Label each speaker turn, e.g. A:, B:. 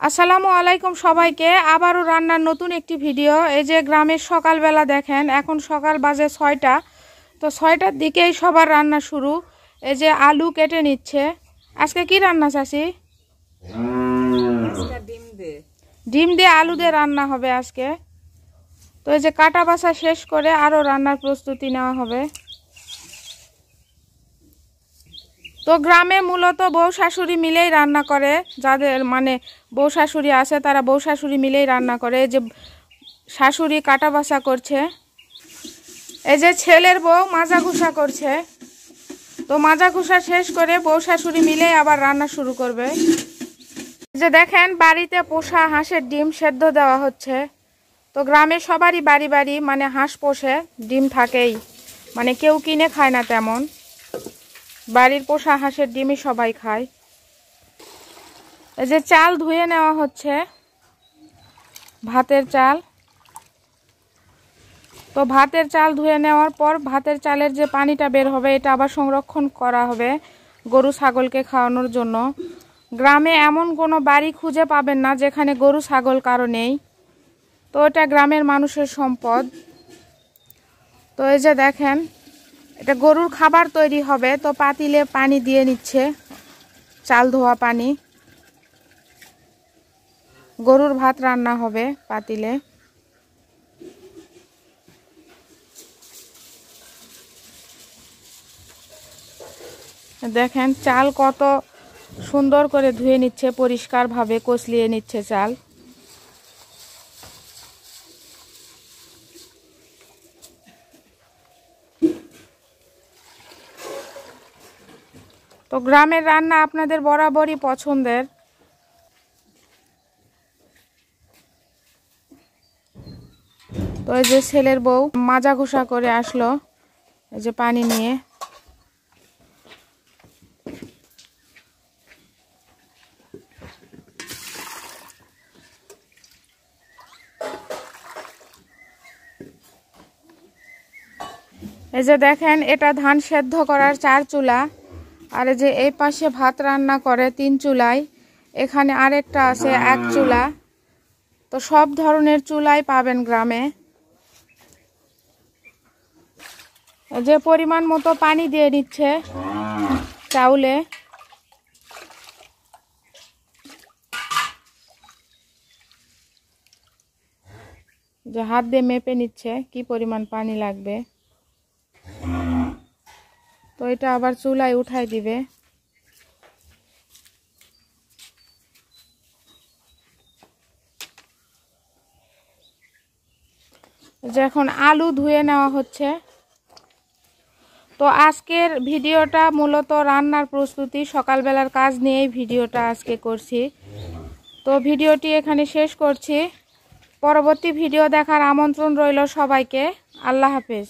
A: আসসালামু আলাইকুম সবাইকে। আবারও রান্নার নতুন একটি ভিডিও। এই যে গ্রামের সকালবেলা দেখেন, এখন সকাল বাজে 6টা। তো 6টার দিকেই সবার রান্না শুরু। এই যে আলু কেটে নিচ্ছে। আজকে কি রান্না চাচি? ডিম দিয়ে আলু দিয়ে রান্না হবে আজকে। তো এই যে কাটা বাছা শেষ করে আরও রান্নার প্রস্তুতি নেওয়া হবে। তো গ্রামে মূলত বউ শাশুড়ি মিলেই রান্না করে। যাদের মানে বউ শাশুড়ি আছে তারা বউ শাশুড়ি মিলেই রান্না করে। এই যে শাশুড়ি কাটা বাছা করছে, এই যে ছেলের বউ মাজা ঘষা করছে। তো মাজা ঘষা শেষ করে বউ শাশুড়ি মিলেই আবার রান্না শুরু করবে। যে দেখেন বাড়িতে পোষা হাঁসের ডিম সেদ্ধ দেওয়া হচ্ছে। তো গ্রামে সবারই বাড়ি বাড়ি মানে হাঁস পোষে, ডিম থাকেই, মানে কেউ কিনে খায় না তেমন। বাড়ির পোষা হাঁসের ডিমই সবাই খায়। এই যে চাল ধুয়ে নেওয়া হচ্ছে, ভাতের চাল। তো ভাতের চাল ধুয়ে নেওয়ার পর ভাতের চালের যে পানিটা বের হবে এটা আবার সংরক্ষণ করা হবে গরু ছাগলকে খাওয়ানোর জন্য। গ্রামে এমন কোনো বাড়ি খুঁজে পাবেন না যেখানে গরু ছাগল কারো নেই। তো এটা গ্রামের মানুষের সম্পদ। তো এই যে দেখেন এটা গরুর খাবার তৈরি হবে। তো পাতিলে পানি দিয়ে নিচ্ছে, চাল ধোয়া পানি। গরুর ভাত রান্না হবে পাতিলে। দেখেন চাল কত সুন্দর করে ধুয়ে নিচ্ছে, পরিষ্কারভাবে কচলিয়ে নিচ্ছে চাল। তো গ্রামের রান্না আপনাদের বরাবরই পছন্দের। তো এই যে ছেলের বউ মাজা ঘষা করে আসলো, এই যে পানি নিয়ে। এই যে দেখেন এটা ধান সেদ্ধ করার 4 চুলা, আর এই যে এই পাশে ভাত রান্না করে 3 চুলায়, এখানে আরেকটা আছে 1 চুলা। তো সব ধরনের চুলাই পাবেন গ্রামে। যে পরিমাণ মতো পানি দিয়ে নিচ্ছে চাউলে। যে হাত দিয়ে মেপে নিচ্ছে কি পরিমাণ পানি লাগবে। তো এটা আবার চুলায় উঠাই দিবে। যে এখন আলু ধুয়ে নেওয়া হচ্ছে। তো আজকের ভিডিওটা মূলত রান্নার প্রস্তুতি, সকালবেলার কাজ নিয়েই ভিডিওটা আজকে করছি। তো ভিডিওটি এখানে শেষ করছি। পরবর্তী ভিডিও দেখার আমন্ত্রণ রইল সবাইকে। আল্লাহ হাফেজ।